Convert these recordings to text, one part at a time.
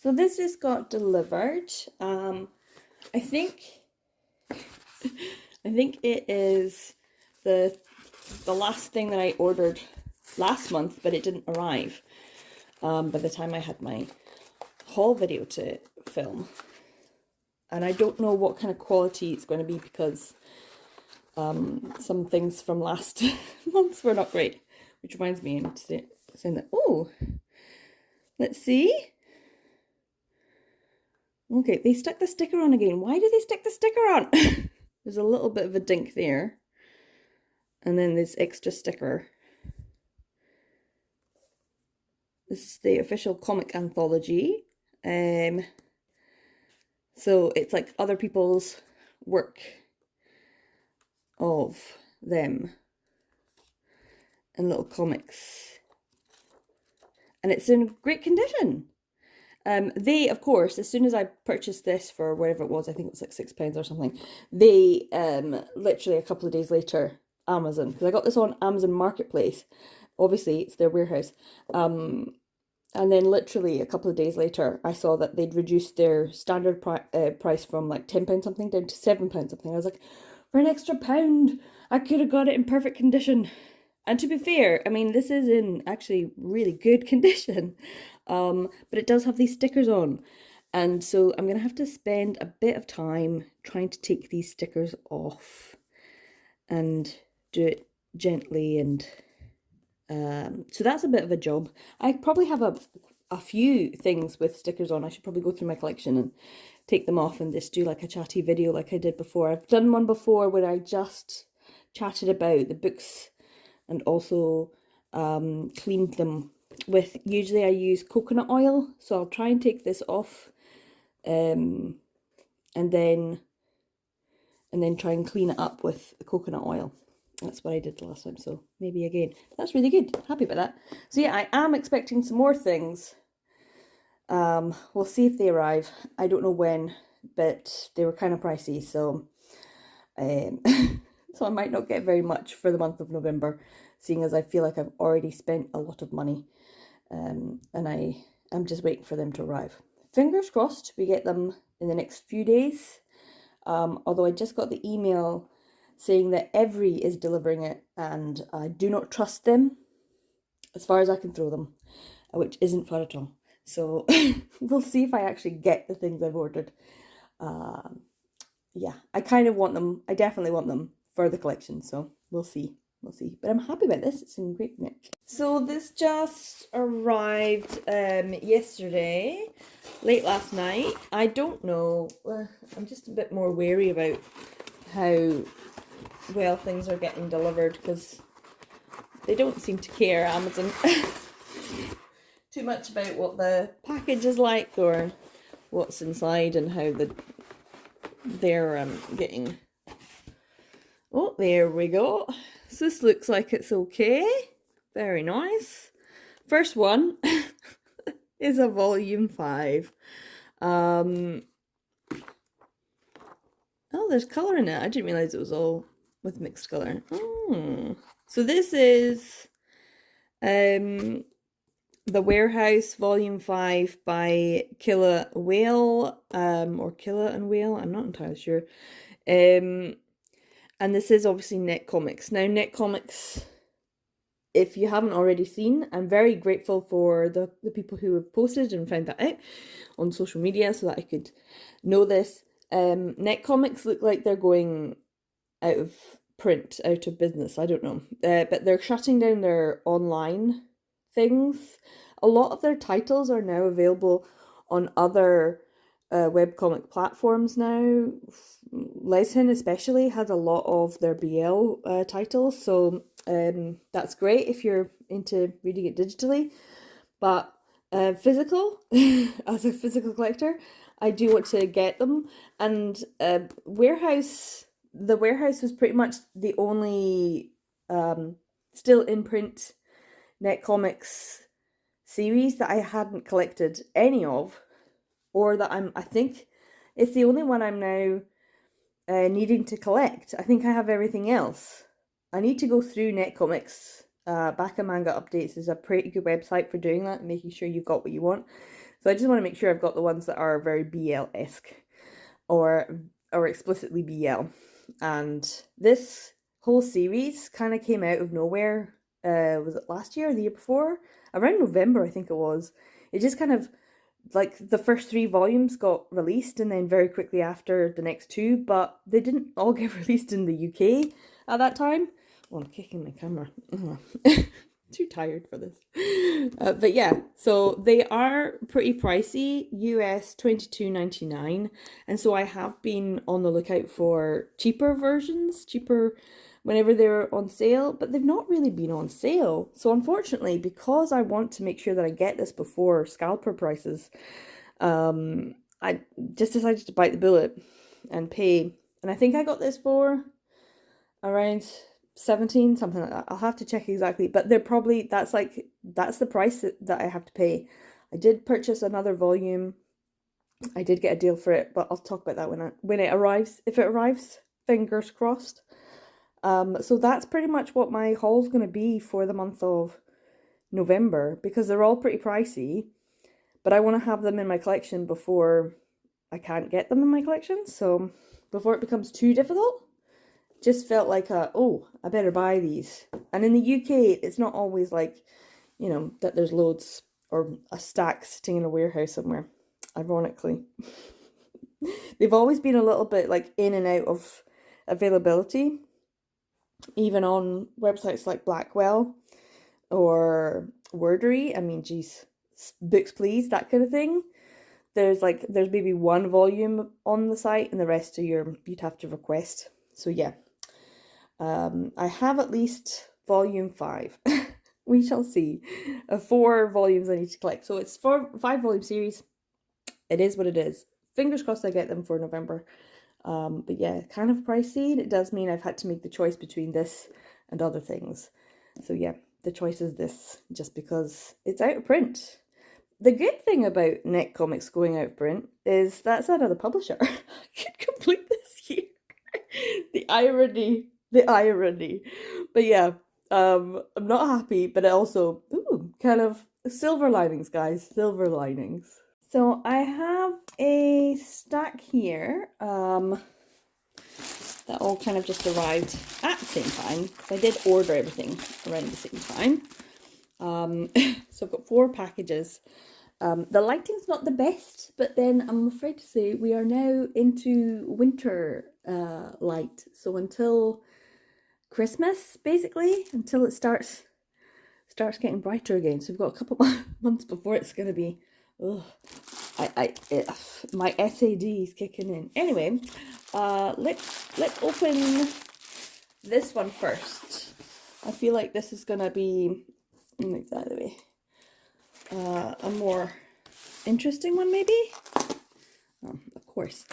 So this just got delivered. I think it is the last thing that I ordered last month, but it didn't arrive by the time I had my haul video to film. And I don't know what kind of quality it's going to be because some things from last month were not great. Which reminds me, I'm saying that, oh, let's see. Okay, they stuck the sticker on again. Why did they stick the sticker on? There's a little bit of a dink there. And then this extra sticker. This is the official comic anthology. So it's like other people's work of them and little comics. And it's in great condition. They, of course, as soon as I purchased this for whatever it was, I think it was like £6 or something, they, literally a couple of days later, Amazon, because I got this on Amazon Marketplace, obviously it's their warehouse, and then literally a couple of days later, I saw that they'd reduced their standard price from like £10 something down to £7 something. I was like, for an extra £1, I could have got it in perfect condition. And to be fair, I mean, this is in actually really good condition, but it does have these stickers on. And so I'm going to have to spend a bit of time trying to take these stickers off and do it gently. And so that's a bit of a job. I probably have a few things with stickers on. I should probably go through my collection and take them off and just do like a chatty video like I did before. I've done one before where I just chatted about the books and also cleaned them with, usually I use coconut oil, so I'll try and take this off and then try and clean it up with the coconut oil. That's what I did last time, so maybe again. That's really good, happy about that. So yeah, I am expecting some more things. We'll see if they arrive. I don't know when, but they were kind of pricey, so so I might not get very much for the month of November, seeing as I feel like I've already spent a lot of money, and I'm just waiting for them to arrive. Fingers crossed we get them in the next few days, although I just got the email saying that Every is delivering it, and I do not trust them as far as I can throw them, which isn't far at all. So we'll see if I actually get the things I've ordered. Yeah, I kind of want them. I definitely want them for the collection, so we'll see. We'll see. But I'm happy about this. It's in great nick. So this just arrived yesterday, late last night. I don't know. I'm just a bit more wary about how well things are getting delivered because they don't seem to care, Amazon, too much about what the package is like or what's inside and how they're getting. Oh, there we go. So this looks like it's okay. Very nice. First one is a volume 5. Oh, there's colour in it. I didn't realise it was all with mixed colour. Oh. So this is The Warehouse Volume 5 by Killa Whale, or Killa and Whale, I'm not entirely sure. And this is obviously Net Comics. Now, Net Comics, if you haven't already seen, I'm very grateful for the people who have posted and found that out on social media so that I could know this. Net Comics look like they're going out of print, out of business, I don't know. But they're shutting down their online things. A lot of their titles are now available on other webcomic platforms now. Leshin especially has a lot of their BL titles, so that's great if you're into reading it digitally. But physical, as a physical collector, I do want to get them. And the Warehouse was pretty much the only still in print Net Comics series that I hadn't collected any of, or that I think it's the only one I'm now needing to collect. I think I have everything else. I need to go through Net Comics. Back Manga Updates is a pretty good website for doing that and making sure you've got what you want. So I just want to make sure I've got the ones that are very BL-esque or explicitly BL. And this whole series kind of came out of nowhere. Was it last year or the year before? Around November, I think it was. It just kind of, like, the first 3 volumes got released and then very quickly after the next 2, but they didn't all get released in the UK at that time. Oh, I'm kicking my camera. Too tired for this. But yeah, so they are pretty pricey, US $22.99, and so I have been on the lookout for cheaper versions, cheaper whenever they're on sale, but they've not really been on sale. So unfortunately, because I want to make sure that I get this before scalper prices, I just decided to bite the bullet and pay. And I think I got this for around 17, something like that. I'll have to check exactly, but they're probably, that's the price that I have to pay. I did purchase another volume. I did get a deal for it, but I'll talk about that when it arrives. If it arrives, fingers crossed. So that's pretty much what my haul's going to be for the month of November, because they're all pretty pricey, but I want to have them in my collection before I can't get them in my collection. So before it becomes too difficult, just felt like oh, I better buy these. And in the UK, it's not always like, you know, that there's loads or a stack sitting in a warehouse somewhere, ironically. They've always been a little bit like in and out of availability, even on websites like Blackwell or Wordery. I mean, geez, Books Please, that kind of thing. There's maybe 1 volume on the site, and the rest of you'd have to request. So yeah, I have at least volume 5. We shall see. 4 volumes I need to collect. So it's 5-volume series. It is what it is. Fingers crossed I get them for November. But yeah, kind of pricey, and it does mean I've had to make the choice between this and other things. So yeah, the choice is this, just because it's out of print. The good thing about Net Comics going out of print is that's another publisher. I could complete this year. The irony. But yeah, I'm not happy, but also, kind of silver linings, guys, silver linings. So I have a stack here that all kind of just arrived at the same time. I did order everything around the same time. So I've got 4 packages. The lighting's not the best, but then I'm afraid to say we are now into winter light. So until Christmas, basically, until it starts getting brighter again. So we've got a couple months before it's going to be, my SAD is kicking in. Anyway, let's open this one first. I feel like this is going to be, move that away, a more interesting one, maybe? Oh, of course.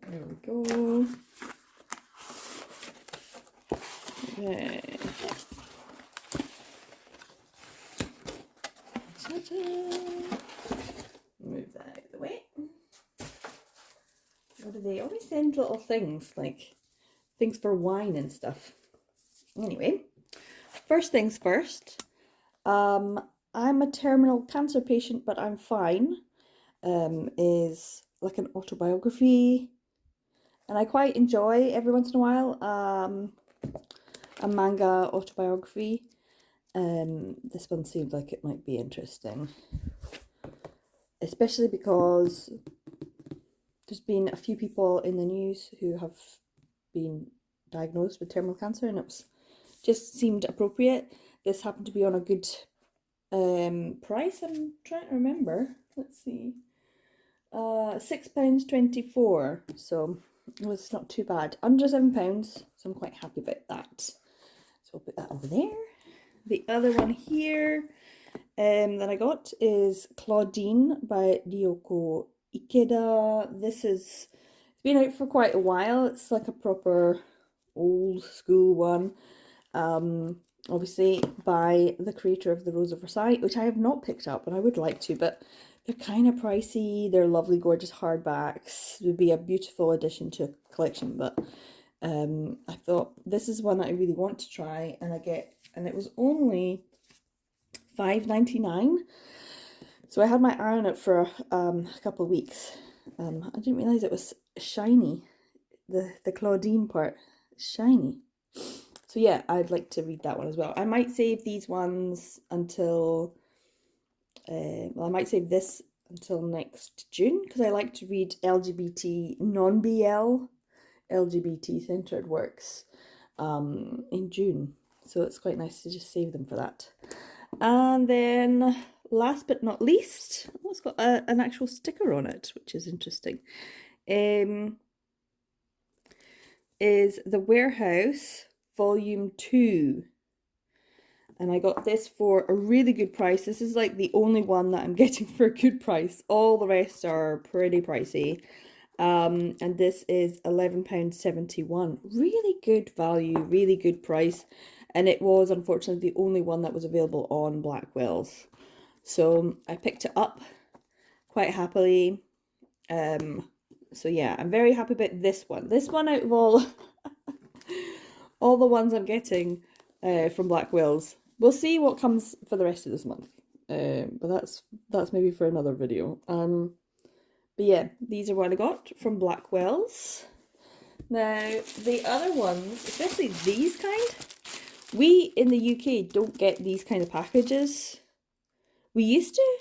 There we go. Okay. Move that out of the way. What do they always send? Little things, like things for wine and stuff. Anyway, first things first. I'm a terminal cancer patient, but I'm fine. Is like an autobiography, and I quite enjoy every once in a while a manga autobiography. This one seemed like it might be interesting, especially because there's been a few people in the news who have been diagnosed with terminal cancer, and it just seemed appropriate. This happened to be on a good price. I'm trying to remember. Let's see. £6.24. So it was not too bad. Under £7. So I'm quite happy about that. So I'll put that over there. The other one here that I got is Claudine by Ryoko Ikeda. It's been out for quite a while. It's like a proper old school one. Obviously by the creator of The Rose of Versailles, which I have not picked up, and I would like to, but they're kind of pricey. They're lovely, gorgeous hardbacks. It would be a beautiful addition to a collection, but I thought this is one that I really want to try, and it was only $5.99. So I had my eye on it for a couple of weeks. I didn't realize it was shiny. The Claudine part is shiny. So yeah, I'd like to read that one as well. I might save these ones until, well, I might save this until next June, because I like to read LGBT, non-BL, LGBT-centered works in June. So it's quite nice to just save them for that. And then last but not least, oh, it's got an actual sticker on it, which is interesting, is The Warehouse Volume 2. And I got this for a really good price. This is like the only one that I'm getting for a good price. All the rest are pretty pricey. And this is £11.71. Really good value, really good price. And it was unfortunately the only one that was available on Blackwell's. So I picked it up quite happily. So yeah, I'm very happy about this one. This one out of all the ones I'm getting from Blackwell's. We'll see what comes for the rest of this month. But that's maybe for another video. But yeah, these are what I got from Blackwell's. Now, the other ones, especially these kind, we in the UK don't get these kind of packages. We used to,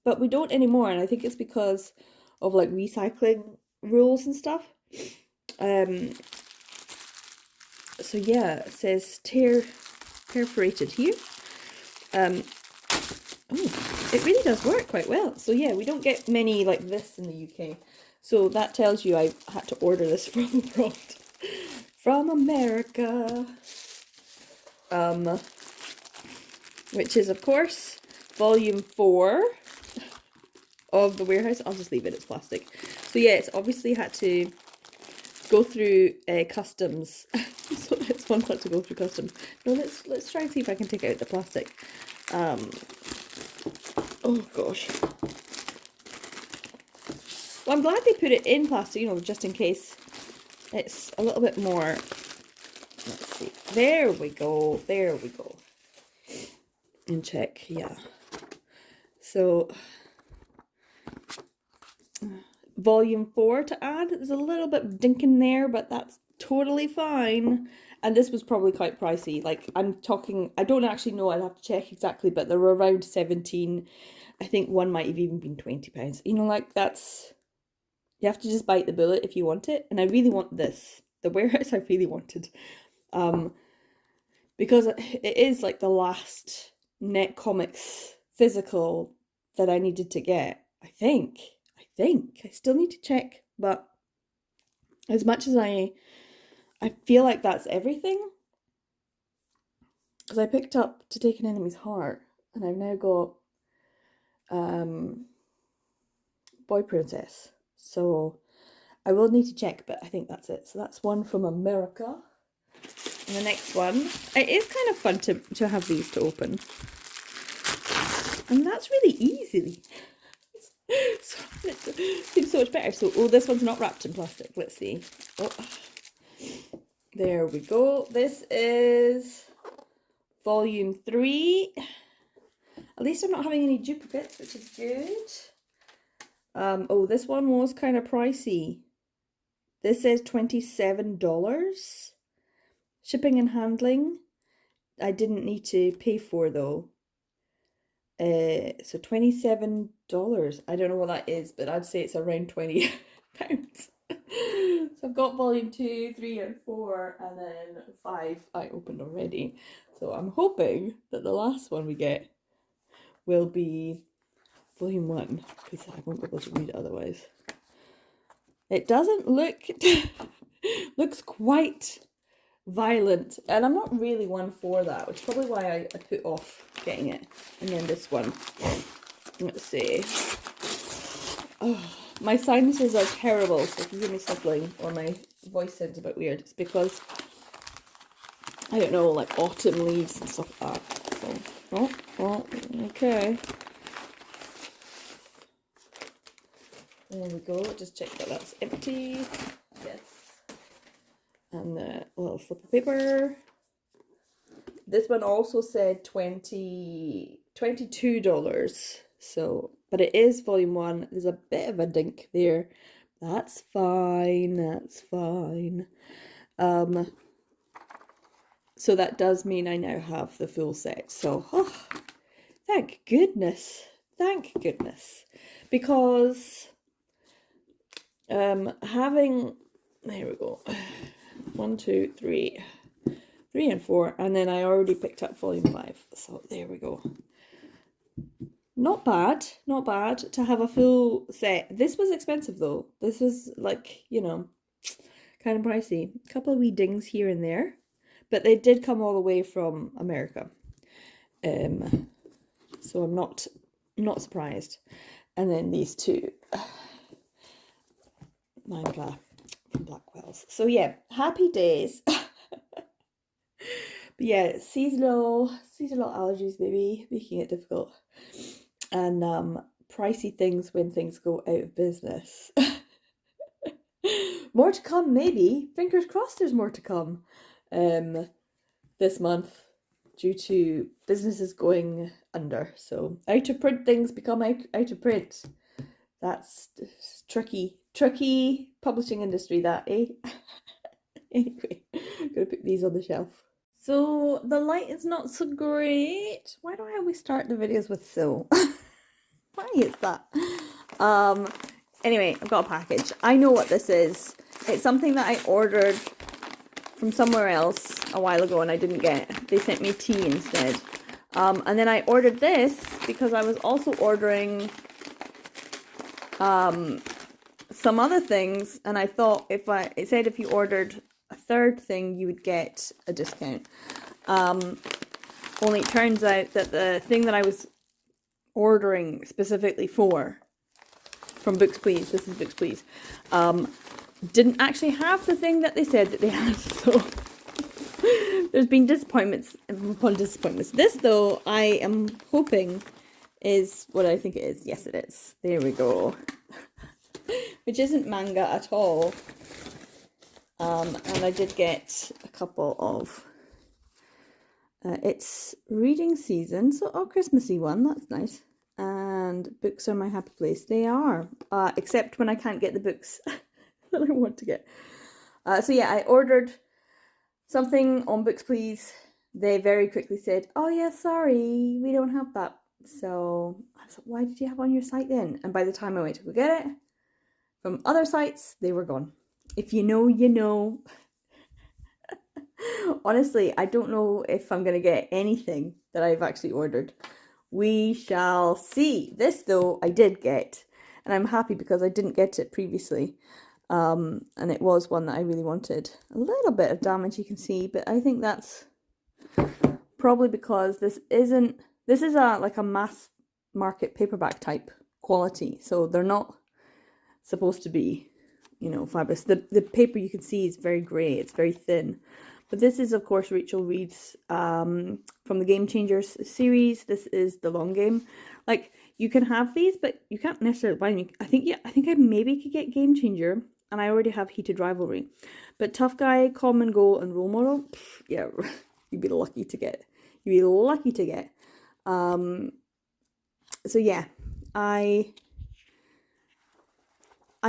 but we don't anymore, and I think it's because of like recycling rules and stuff. So yeah, it says perforated here. Oh, it really does work quite well. So yeah, we don't get many like this in the UK. So that tells you I had to order this from abroad, from America. Which is of course volume 4 of The Warehouse. I'll just leave it, it's plastic. So yeah, it's obviously had to go through customs. So it's one part to go through customs. No, let's try and see if I can take out the plastic. Oh gosh. Well, I'm glad they put it in plastic, you know, just in case it's a little bit more. Let's see. There we go. There we go. And check, yeah. So volume 4 to add. There's a little bit dinking there, but that's totally fine. And this was probably quite pricey. Like, I'm talking, I don't actually know, I'd have to check exactly, but they were around 17. I think one might have even been £20. You know, like, that's, you have to just bite the bullet if you want it. And I really want this. The Warehouse I really wanted. Because it is like the last Net Comics physical that I needed to get. I think. I still need to check, but as much as I feel like that's everything, because I picked up To Take an Enemy's Heart, and I've now got Boy Princess, so I will need to check, but I think that's it. So that's one from America. And the next one, it is kind of fun to have these to open, and that's really easy. So it seems so much better. So, oh, this one's not wrapped in plastic. Let's see. Oh, there we go. This is volume 3. At least I'm not having any duplicates, which is good. Oh, this one was kind of pricey. This says $27. Shipping and handling, I didn't need to pay for though. So $27. I don't know what that is, but I'd say it's around £20. So I've got volume 2, 3, and 4, and then 5 I opened already. So I'm hoping that the last one we get will be volume 1, because I won't be able to read it otherwise. It doesn't look, looks quite violent, and I'm not really one for that, which is probably why I put off getting it. And then this one, let's see. Oh, my sinuses are terrible, so if you hear me sniffling or my voice sounds a bit weird, it's because, I don't know, like autumn leaves and stuff like that. So, oh, okay. There we go, just check that that's empty. Yes. And the little slip of paper. This one also said $20. $22. So, but it is volume 1. There's a bit of a dink there. That's fine. That's fine. So that does mean I now have the full set. So, oh, thank goodness. Thank goodness. Because having, there we go. 1, 2, 3 and 4, and then I already picked up volume 5. So there we go. Not bad, not bad to have a full set. This was expensive though. This was like, you know, kind of pricey. A couple of wee dings here and there, but they did come all the way from America. So I'm not surprised. And then these two, Manga from Blackwell's. So yeah, happy days. But yeah, seasonal allergies, maybe making it difficult. And pricey things when things go out of business. More to come, maybe. Fingers crossed there's more to come this month due to businesses going under. So out of print things become out of print. That's tricky publishing industry, that, eh? Anyway, I'm gonna put these on the shelf. So the light is not so great. Why do I always start the videos with so? Why is that? Anyway, I've got a package. I know what this is. It's something that I ordered from somewhere else a while ago and I didn't get. They sent me tea instead. And then I ordered this because I was also ordering some other things, and I thought it said if you ordered a third thing you would get a discount. Only it turns out that the thing that I was ordering specifically from Books Please, this is Books Please, didn't actually have the thing that they said that they had. So there's been disappointments upon disappointments. This though, I am hoping is what I think it is. Yes, it is. There we go. Which isn't manga at all. And I did get a couple of, it's reading season, so Christmassy one, that's nice. And books are my happy place. They are, except when I can't get the books that I want to get. So yeah, I ordered something on Books Please. They very quickly said, oh yeah, sorry, we don't have that. So I was like, why did you have it on your site then? And by the time I went to go get it from other sites, they were gone. If you know, you know. Honestly, I don't know if I'm going to get anything that I've actually ordered. We shall see. This, though, I did get. And I'm happy because I didn't get it previously. And it was one that I really wanted. A little bit of damage you can see, but I think that's probably because this is like a mass market paperback type quality. So they're not supposed to be, you know, fabulous. The paper you can see is very grey. It's very thin. But this is, of course, Rachel Reed's from the Game Changers series. This is the long game. Like, you can have these, but you can't necessarily buy them. I think I maybe could get Game Changer, and I already have Heated Rivalry. But Tough Guy, Common Goal, and Role Model, yeah, you'd be lucky to get. You'd be lucky to get. So yeah, I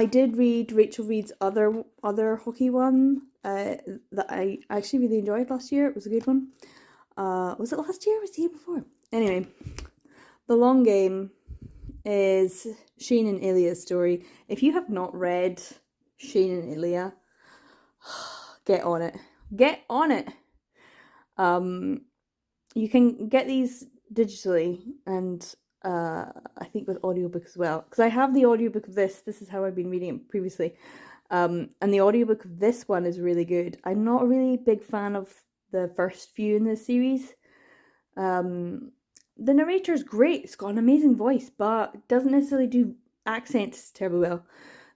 did read Rachel Reed's other hockey one that I actually really enjoyed last year. It was a good one. Was it last year or was it the year before? Anyway, The Long Game is Shane and Ilya's story. If you have not read Shane and Ilya, get on it. Get on it. You can get these digitally and I think with audiobook as well. Because I have the audiobook of this. This is how I've been reading it previously. And the audiobook of this one is really good. I'm not a really big fan of the first few in this series. The narrator's great. It's got an amazing voice, but doesn't necessarily do accents terribly well.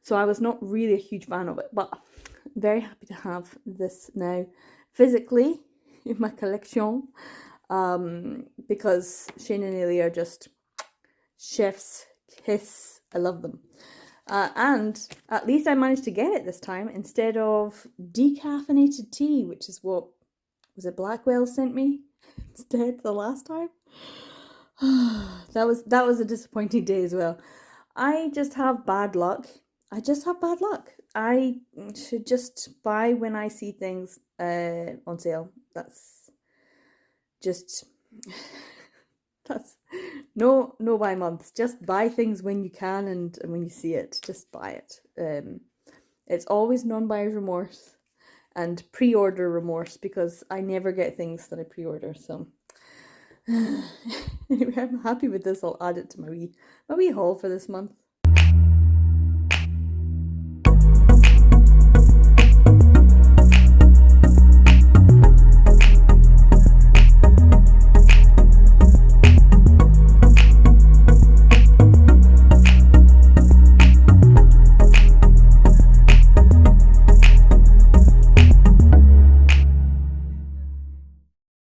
So I was not really a huge fan of it. But I'm very happy to have this now physically in my collection. Because Shane and Ilya are just chef's kiss. I love them. And at least I managed to get it this time instead of decaffeinated tea, which is what, was it Blackwell sent me instead the last time? That was a disappointing day as well. I just have bad luck. I just have bad luck. I should just buy when I see things on sale. That's just that's no buy months. Just buy things when you can and when you see it. Just buy it. It's always non-buyer's remorse and pre-order remorse because I never get things that I pre-order. So anyway, I'm happy with this. I'll add it to my wee haul for this month.